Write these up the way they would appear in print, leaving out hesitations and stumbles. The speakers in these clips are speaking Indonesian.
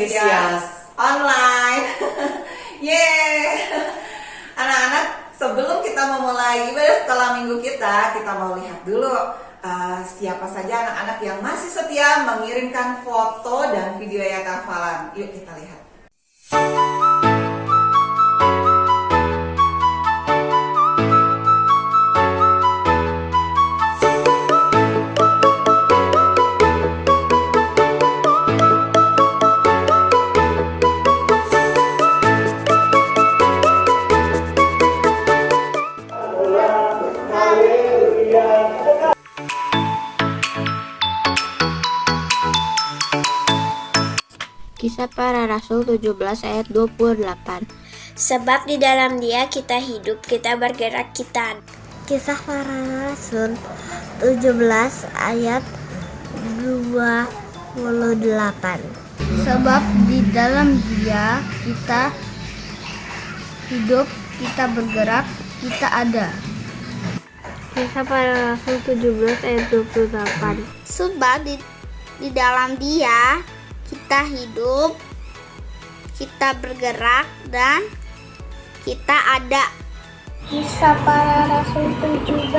Indonesia online. Yeay. Anak-anak, sebelum kita memulai ibadah setelah minggu kita mau lihat dulu siapa saja anak-anak yang masih setia mengirimkan foto dan video ayat hafalan. Yuk kita lihat. Kisah Para Rasul 17 ayat 28. Sebab di dalam Dia kita hidup, kita bergerak, kita. Kisah Para Rasul 17 ayat 28. Sebab di dalam Dia kita hidup, kita bergerak, kita ada. Kisah Para Rasul 17 ayat 28. Sebab di dalam Dia kita hidup, kita bergerak, dan kita ada. Kisah Para Rasul 17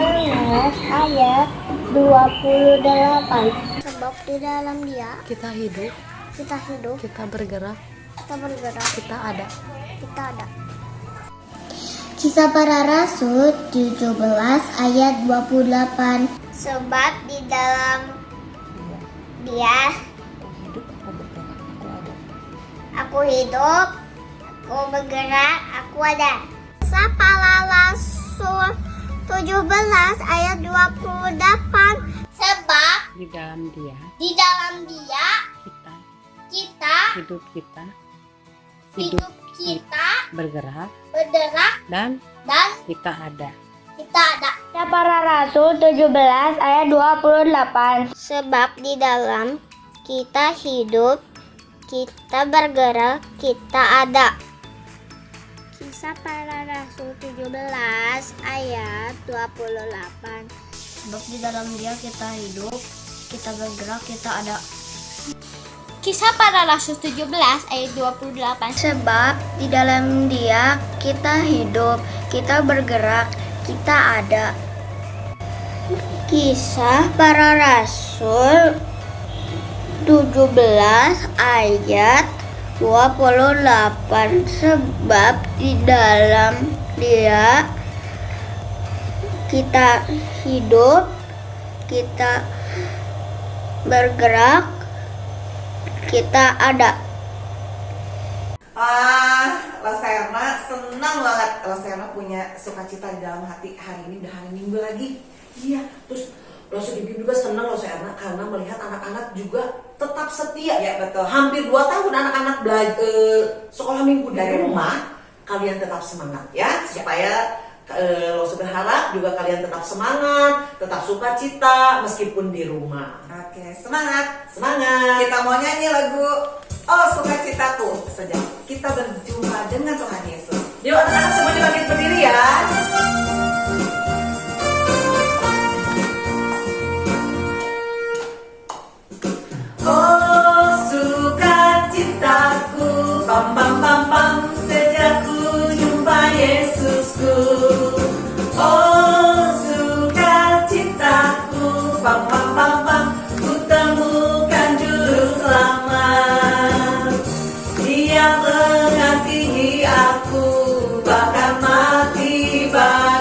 ayat 28. Sebab di dalam Dia kita hidup, kita bergerak, kita ada. Kisah Para Rasul 17 ayat 28. Sebab di dalam Dia aku hidup, aku bergerak, aku ada. Kisah Para Rasul 17 ayat 28. Sebab Di dalam di dalam Dia kita hidup kita bergerak, dan dan kita ada. kita ada. Kisah Para Rasul 17 ayat 28. Sebab di dalam kita hidup, kita bergerak, kita ada. Kisah Para Rasul 17 ayat 28. Sebab di dalam Dia kita hidup, kita bergerak, kita ada. Kisah Para Rasul 17 ayat 28. Sebab di dalam Dia kita hidup, kita bergerak, kita ada. Kisah Para Rasul 17 ayat 28. Sebab di dalam Dia kita hidup, kita bergerak, kita ada. Laserna senang banget. Laserna punya sukacita di dalam hati. Hari ini udah hari Minggu lagi. Iya, terus Laser Ibu juga senang Laserna karena melihat anak-anak juga tetap setia. Ya betul. Hampir 2 tahun anak-anak belajar sekolah minggu dari rumah. Kalian tetap semangat ya, supaya Laser berharap juga kalian tetap semangat, tetap sukacita meskipun di rumah. Oke, semangat. Kita mau nyanyi lagu Oh Sukacitaku saja. Kita berjumpa dengan Tuhan Yesus. Yuk anak-anak semuanya bangkit berdiri ya. Oh sukacitaku, pam pam pam pam, sejak ku jumpa Yesusku. Oh sukacitaku, pam pam pam pam, ku temukan juru selamat. Dia mengasihi aku, bahkan mati bagi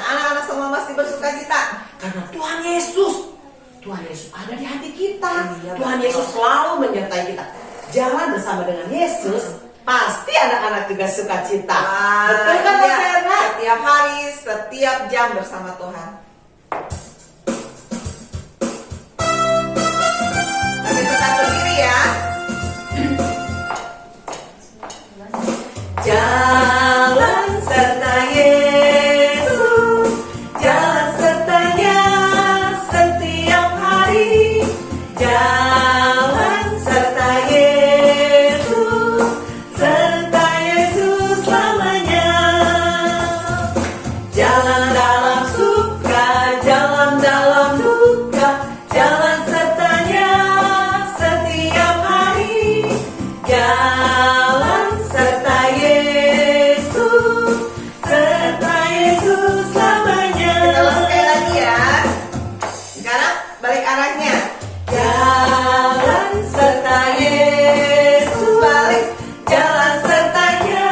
anak-anak semua mesti bersuka cita karena Tuhan Yesus ada di hati kita. Tuhan Yesus selalu menyertai kita. Jalan bersama dengan Yesus, pasti anak-anak juga suka cita. Betul kan, Roserna? Setiap hari, setiap jam bersama Tuhan. Masih tetap berdiri ya. Jalan serta Yesus, jalan sertanya setiap hari. Jalan serta Yesus, serta Yesus selamanya. Jalan dalam suka, jalan dalam duka, jalan sertanya setiap hari. Jalan serta Yesus, serta Yesus selamanya. Kita ulang sekali lagi ya. Sekarang balik arahnya. Jalan serta Yesus, balik. Jalan sertanya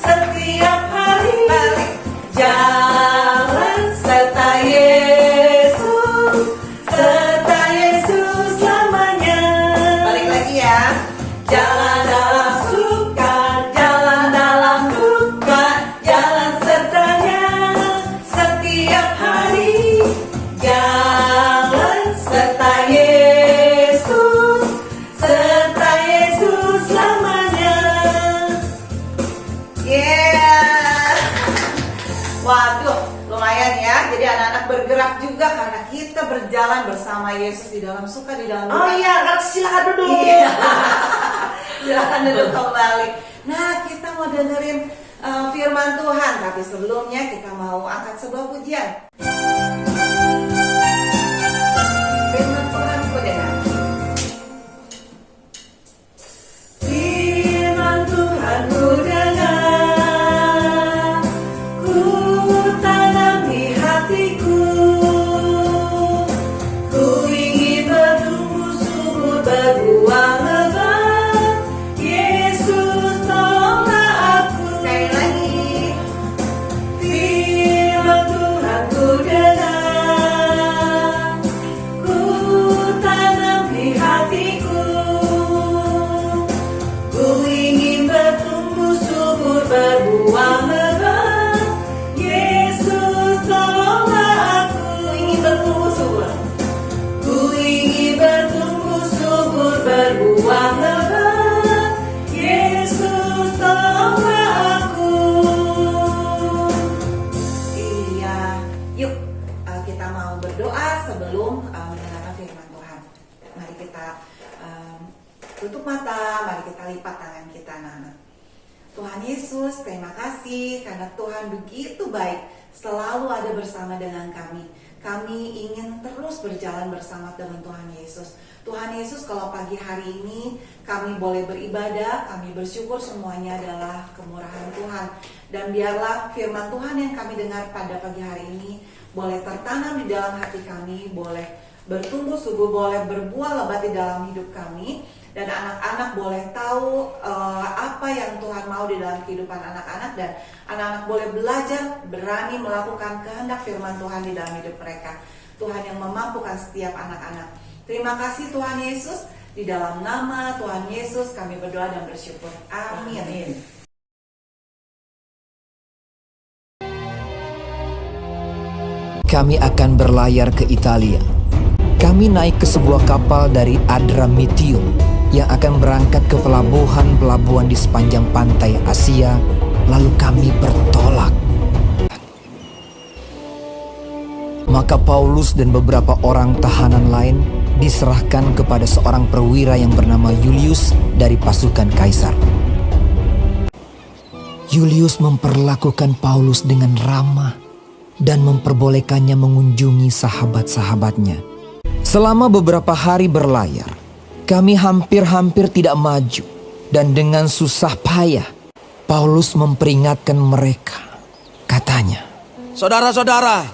setiap hari. Balik. Jalan serta Yesus, serta Yesus selamanya. Balik lagi ya. Jalan dalam suka, jalan dalam duka, jalan sertanya setiap hari. Jalan serta Yesus, serta Yesus selamanya. Yeah. Waduh, lumayan ya. Jadi anak-anak bergerak juga karena kita berjalan bersama Yesus di dalam suka, di dalam duka. Oh iya, silakan duduk. Iya. Silakan duduk kembali. Nah, kita mau dengerin firman Tuhan, tapi sebelumnya kita mau angkat sebuah pujian. Firman Tuhan ku dengar. Firman Tuhan ku dengar, ku tanam di hatiku. Ku ingin bertumbuh subur, berbuah lebat. Yesus tolonglah aku. Sekali lagi. Firman Tuhan ku dengar, ku tanam di hatiku. Ku ingin bertumbuh subur, berbuah lebat. Yesus tolonglah aku. Ku ingin bertumbuh subur. Ku ingin bertumbuh subur, berbuah lebat. Yesus tolonglah aku. Iya, yuk kita mau berdoa sebelum mendengarkan firman Tuhan. Mari kita tutup mata, mari kita lipat tangan kita, anak-anak. Tuhan Yesus, terima kasih karena Tuhan begitu baik, selalu ada bersama dengan kami. Kami ingin terus berjalan bersama dengan Tuhan Yesus. Tuhan Yesus, kalau pagi hari ini kami boleh beribadah, kami bersyukur semuanya adalah kemurahan Tuhan. Dan biarlah firman Tuhan yang kami dengar pada pagi hari ini boleh tertanam di dalam hati kami, boleh bertumbuh subur, boleh berbuah lebat di dalam hidup kami. Dan anak-anak boleh tahu apa yang Tuhan mau di dalam kehidupan anak-anak. Dan anak-anak boleh belajar, berani melakukan kehendak firman Tuhan di dalam hidup mereka. Tuhan yang memampukan setiap anak-anak. Terima kasih Tuhan Yesus. Di dalam nama Tuhan Yesus kami berdoa dan bersyukur. Amin. Kami akan berlayar ke Italia. Kami naik ke sebuah kapal dari Adramyttium yang akan berangkat ke pelabuhan-pelabuhan di sepanjang pantai Asia, lalu kami bertolak. Maka Paulus dan beberapa orang tahanan lain diserahkan kepada seorang perwira yang bernama Julius dari pasukan Kaisar. Julius memperlakukan Paulus dengan ramah dan memperbolehkannya mengunjungi sahabat-sahabatnya. Selama beberapa hari berlayar, kami hampir-hampir tidak maju, dan dengan susah payah Paulus memperingatkan mereka. Katanya, Saudara-saudara,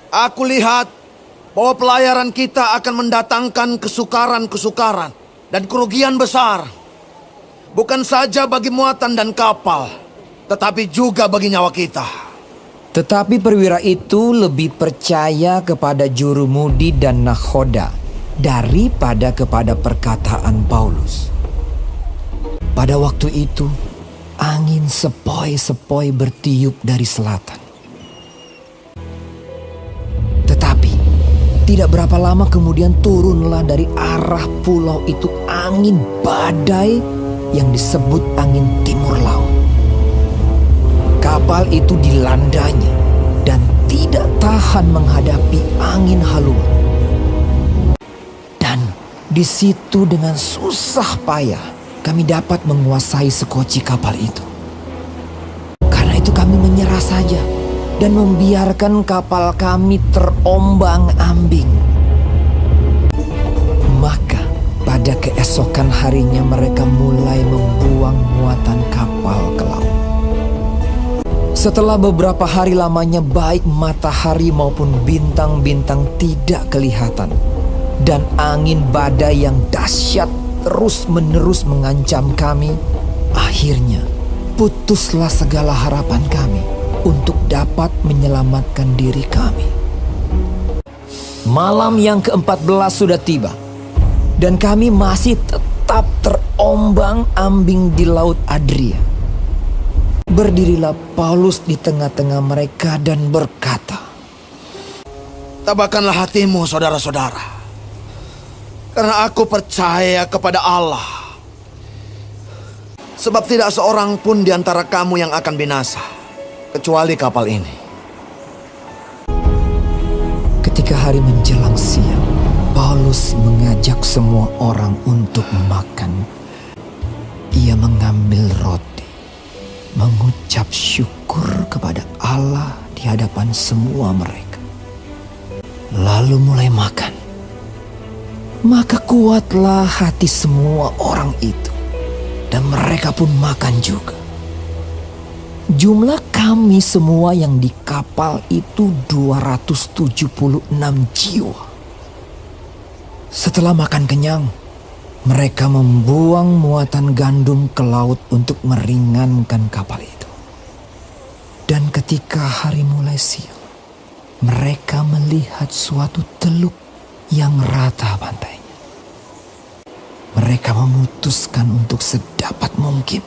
aku lihat bahwa pelayaran kita akan mendatangkan kesukaran-kesukaran dan kerugian besar. Bukan saja bagi muatan dan kapal, tetapi juga bagi nyawa kita. Tetapi perwira itu lebih percaya kepada jurumudi dan nakhoda daripada kepada perkataan Paulus. Pada waktu itu, angin sepoi-sepoi bertiup dari selatan. Tetapi, tidak berapa lama kemudian turunlah dari arah pulau itu angin badai yang disebut angin timur laut. Kapal itu dilandanya dan tidak tahan menghadapi angin haluan. Dan di situ dengan susah payah kami dapat menguasai sekoci kapal itu. Karena itu kami menyerah saja dan membiarkan kapal kami terombang-ambing. Maka pada keesokan harinya mereka mulai membuang muatan kapal ke laut. Setelah beberapa hari lamanya baik matahari maupun bintang-bintang tidak kelihatan, dan angin badai yang dahsyat terus-menerus mengancam kami, akhirnya putuslah segala harapan kami untuk dapat menyelamatkan diri kami. Malam yang ke-14 sudah tiba, dan kami masih tetap terombang-ambing di Laut Adria. Berdirilah Paulus di tengah-tengah mereka dan berkata, Tabahkanlah hatimu, saudara-saudara, karena aku percaya kepada Allah. Sebab tidak seorang pun di antara kamu yang akan binasa, kecuali kapal ini. Ketika hari menjelang siang, Paulus mengajak semua orang untuk makan. Ia mengambil roti, mengucap syukur kepada Allah di hadapan semua mereka, lalu mulai makan. Maka kuatlah hati semua orang itu, dan mereka pun makan juga. Jumlah kami semua yang di kapal itu 276 jiwa. Setelah makan kenyang, mereka membuang muatan gandum ke laut untuk meringankan kapal itu. Dan ketika hari mulai siang, mereka melihat suatu teluk yang rata pantainya. Mereka memutuskan untuk sedapat mungkin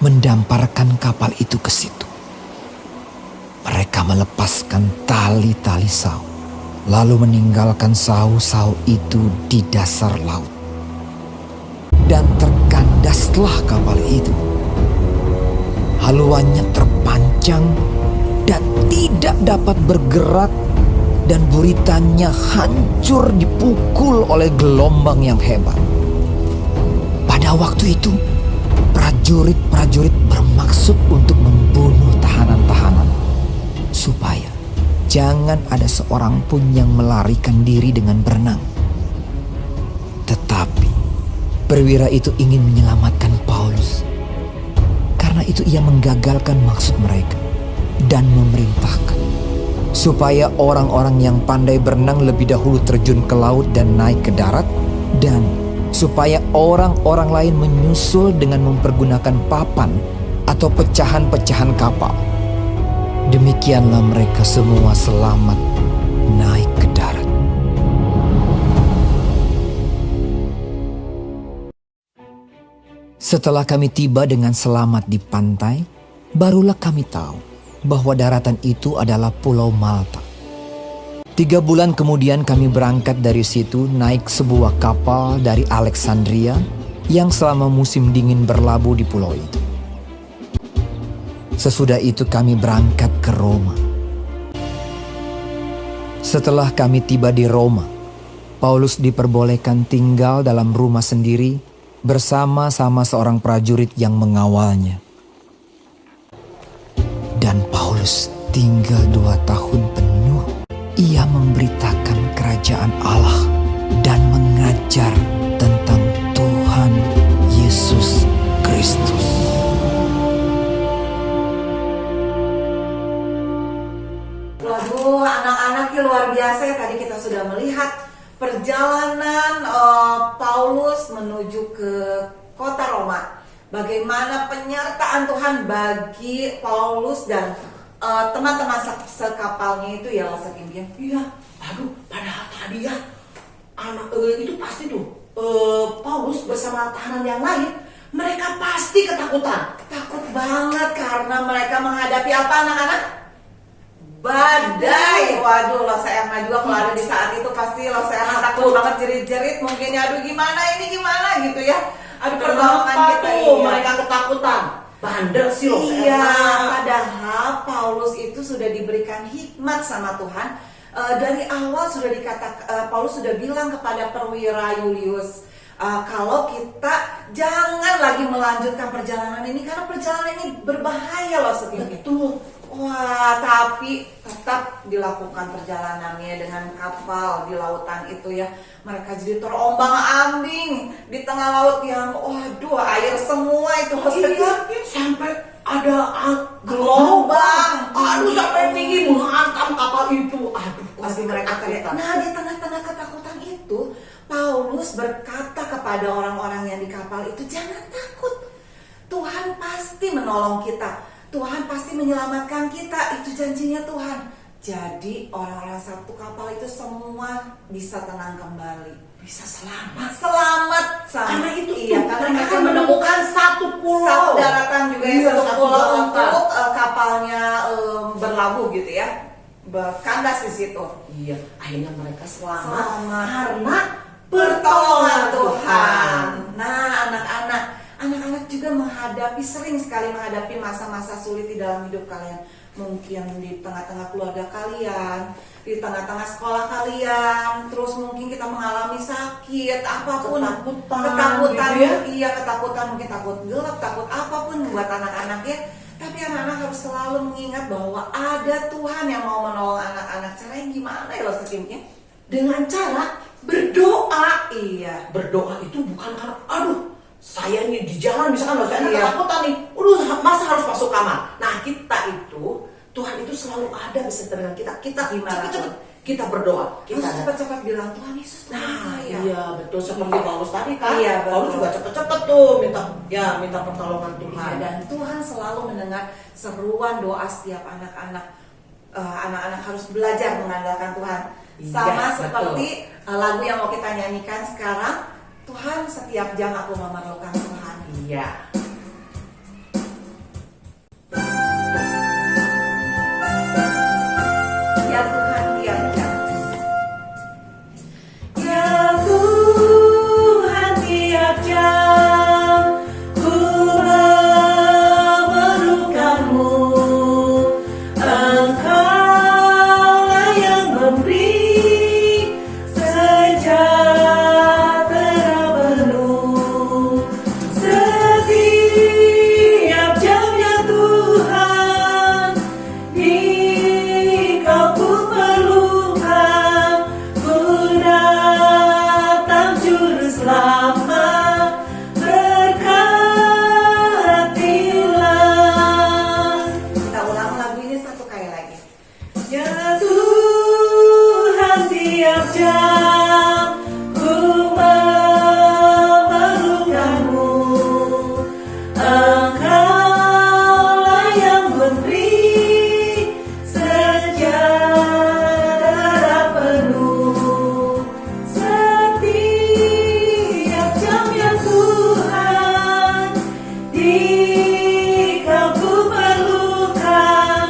mendamparkan kapal itu ke situ. Mereka melepaskan tali-tali sau, lalu meninggalkan sau-sau itu di dasar laut. Dan terkandaslah kapal itu. Haluannya terpancang dan tidak dapat bergerak, dan buritannya hancur dipukul oleh gelombang yang hebat. Pada waktu itu, prajurit-prajurit bermaksud untuk membunuh tahanan-tahanan, supaya jangan ada seorang pun yang melarikan diri dengan berenang. Tetapi perwira itu ingin menyelamatkan Paulus. Karena itu ia menggagalkan maksud mereka dan memerintahkan supaya orang-orang yang pandai berenang lebih dahulu terjun ke laut dan naik ke darat, dan supaya orang-orang lain menyusul dengan mempergunakan papan atau pecahan-pecahan kapal. Demikianlah mereka semua selamat naik ke darat. Setelah kami tiba dengan selamat di pantai, barulah kami tahu bahwa daratan itu adalah Pulau Malta. 3 bulan kemudian kami berangkat dari situ naik sebuah kapal dari Alexandria yang selama musim dingin berlabuh di pulau itu. Sesudah itu kami berangkat ke Roma. Setelah kami tiba di Roma, Paulus diperbolehkan tinggal dalam rumah sendiri bersama-sama seorang prajurit yang mengawalnya. Dan Paulus tinggal 2 tahun penuh. Ia memberitakan kerajaan Allah dan mengajar tentang Tuhan Yesus Kristus. Waduh, anak-anak luar biasa ya. Tadi kita sudah melihat perjalanan Paulus menuju ke kota Roma. Bagaimana penyertaan Tuhan bagi Paulus dan teman-teman sekapalnya itu ya Lause Kim. Iya, aduh, padahal tadi ya itu pasti tuh Paulus bersama tahanan yang lain, mereka pasti ketakutan. Takut banget karena mereka menghadapi apa anak-anak? Badai. Waduh, Lause Erna juga kalau ada di saat itu pasti Lause Erna takut banget, jerit-jerit mungkin ya. Aduh, gimana gitu ya. Aduh, pertolongan kita tuh mereka ketakutan. Bandel sih Lause Iya, Erna. padahal Paulus itu sudah diberikan hikmat sama Tuhan. Dari awal sudah Paulus sudah bilang kepada perwira Julius, kalau kita jangan lagi melanjutkan perjalanan ini karena perjalanan ini berbahaya loh seperti itu. Wah, tapi tetap dilakukan perjalanannya dengan kapal di lautan itu ya. Mereka jadi terombang-ambing di tengah laut yang waduh air semua itu Sampai ada gelombang. Aduh, sampai tinggi menghantam kapal itu. Aduh, pasti mereka teriak. Nah, di tengah-tengah ketakutan itu Paulus berkata kepada orang-orang yang di kapal itu, jangan takut, Tuhan pasti menolong kita, Tuhan pasti menyelamatkan kita, itu janjinya Tuhan. Jadi orang-orang satu kapal itu semua bisa tenang kembali, bisa selamat Karena itu karena mereka menemukan satu pulau, satu daratan juga ya, satu satu pulau daratan. untuk kapalnya berlabuh gitu ya, berkandas di situ. Iya, akhirnya mereka selamat. Karena pertolongan Tuhan. Nah, anak-anak juga sering sekali menghadapi masa-masa sulit di dalam hidup kalian. Mungkin di tengah-tengah keluarga kalian, di tengah-tengah sekolah kalian, terus mungkin kita mengalami sakit, apapun, ketakutan, gitu ya? Iya, ketakutan, mungkin takut gelap, takut apapun buat anak-anak ya. Tapi anak-anak harus selalu mengingat bahwa ada Tuhan yang mau menolong anak-anak. Caranya gimana ya Lause Kim? Dengan cara berdoa. Iya. Berdoa itu bukan karena aduh saya nih di jalan misalkan loh saya Iya. ketakutan nih, masa harus masuk kamar. Nah kita itu Tuhan itu selalu ada beserta dengan kita. Kita Gimana cepet-cepet tuh? kita berdoa. Kita Kita cepat-cepat bilang Tuhan Yesus tolong Nah, saya. iya betul seperti Paulus tadi kan. Iya, betul. Paulus juga cepet-cepet tuh minta pertolongan Iya, Tuhan. dan Tuhan selalu mendengar seruan doa setiap anak-anak. Anak-anak harus belajar mengandalkan Tuhan. Iya, Sama betul. seperti lagu yang mau kita nyanyikan sekarang. Tuhan, setiap jam aku memerlukan Tuhan. Iya. Ya Tuhan, tiap jam. Ya Tuhan, tiap jam ku memerlukanmu. Engkaulah yang memberi sejahtera penuh. Setiap jamnya Tuhan, Engkau ku perlukan. Ku datang juru selamat, berkatilah. Kita ulang lagu ini satu kali lagi. Ya Tuhan, tiap jam ku memerlukanmu. Engkaulah yang memberi sejahtera penuh. Setiap jamnya Tuhan, Dikau ku perlukan.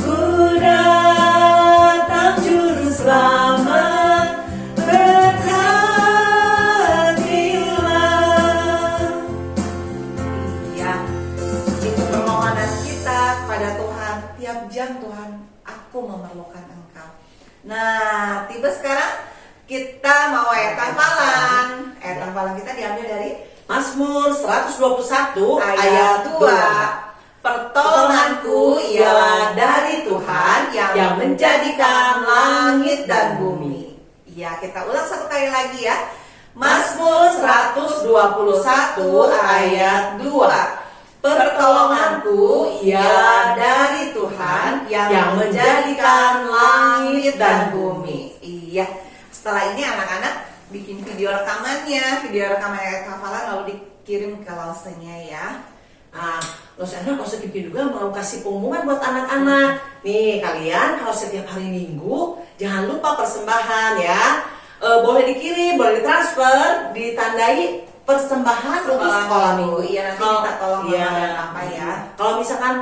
Ku datang juru selamat, berkatilah. Iya, itu permohonan kita kepada Tuhan. Tiap jam Tuhan, aku memerlukan Engkau. Nah, tiba sekarang kita mau ayat hafalan. Ayat hafalan kita diambil dari Mazmur 121 ayat 2. Pertolonganku ialah dari Tuhan yang menjadikan langit dan bumi. Ya, kita ulang satu kali lagi ya. Mazmur 121 ayat 2. Pertolonganku ialah dari Tuhan yang menjadikan langit dan bumi. Iya. Setelah ini anak-anak bikin video rekaman ayat hafalan lalu dikirim ke Lausenya ya. Nah, Los Erna Positif juga mau kasih pengumuman buat anak-anak. Nih kalian kalau setiap hari Minggu jangan lupa persembahan ya. Boleh dikirim, boleh ditransfer, ditandai persembahan untuk sekolah minggu. Iya, nanti minta tolong mama dan papa ya. Kalau misalkan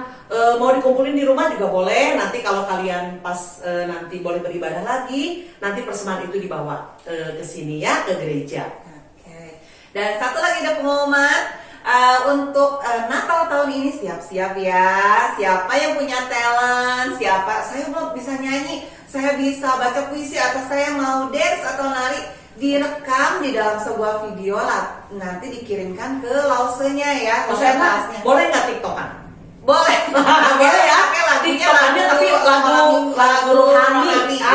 mau dikumpulin di rumah juga boleh. Nanti kalau kalian pas nanti boleh beribadah lagi, nanti persembahan itu dibawa ke sini ya, ke gereja. Oke. Dan satu lagi ada pengumuman untuk Natal tahun ini, siap-siap ya. Siapa yang punya talent? Siapa? Saya mau bisa nyanyi, saya bisa baca puisi, atau saya mau dance atau nari, direkam di dalam sebuah video lah, nanti dikirimkan ke lausenya ya. Los Erna, boleh nggak TikTokan? Boleh. Boleh ya. Oke, lagunya TikTokannya tapi lagu rohani.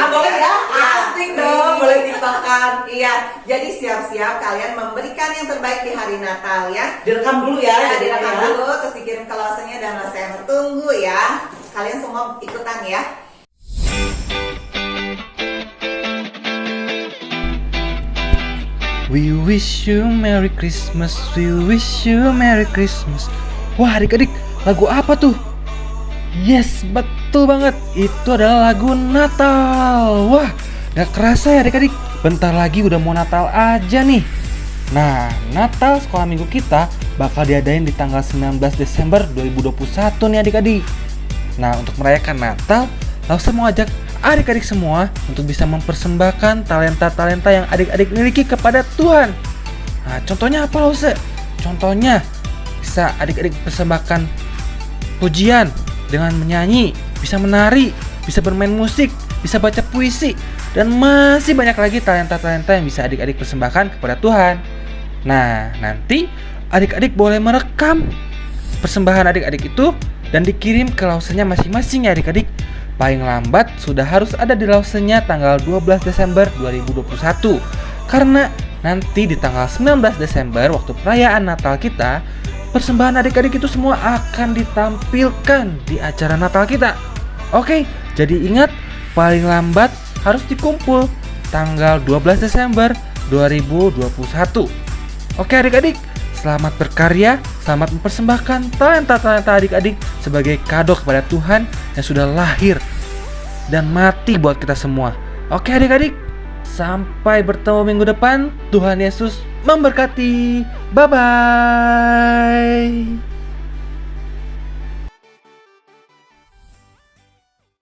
Boleh ya. Asik dong, boleh TikTokan. Iya, jadi siap-siap kalian memberikan yang terbaik di hari Natal ya. Direkam dulu ya. Ya, jadi direkam ya. dulu, terus dikirim ke lausenya dan saya tunggu ya. Kalian semua ikutan ya. We wish you Merry Christmas, we wish you Merry Christmas. Wah adik-adik, lagu apa tuh? Yes, betul banget, itu adalah lagu Natal. Wah, gak kerasa ya adik-adik, bentar lagi udah mau Natal aja nih. Nah, Natal sekolah minggu kita bakal diadain di tanggal 19 Desember 2021 nih adik-adik. Nah, untuk merayakan Natal, Lause mau ajak adik-adik semua untuk bisa mempersembahkan talenta-talenta yang adik-adik miliki kepada Tuhan. Nah, contohnya apa Lause? Contohnya bisa adik-adik persembahkan pujian dengan menyanyi, bisa menari, bisa bermain musik, bisa baca puisi, dan masih banyak lagi talenta-talenta yang bisa adik-adik persembahkan kepada Tuhan. Nah, nanti adik-adik boleh merekam persembahan adik-adik itu dan dikirim ke lausenya masing-masing ya adik-adik. Paling lambat sudah harus ada di lausenya tanggal 12 Desember 2021. Karena nanti di tanggal 19 Desember waktu perayaan Natal kita, persembahan adik-adik itu semua akan ditampilkan di acara Natal kita. Oke, jadi ingat paling lambat harus dikumpul tanggal 12 Desember 2021. Oke adik-adik, selamat berkarya, selamat mempersembahkan talenta-talenta adik-adik sebagai kado kepada Tuhan yang sudah lahir dan mati buat kita semua. Oke adik-adik, sampai bertemu minggu depan. Tuhan Yesus memberkati. Bye-bye.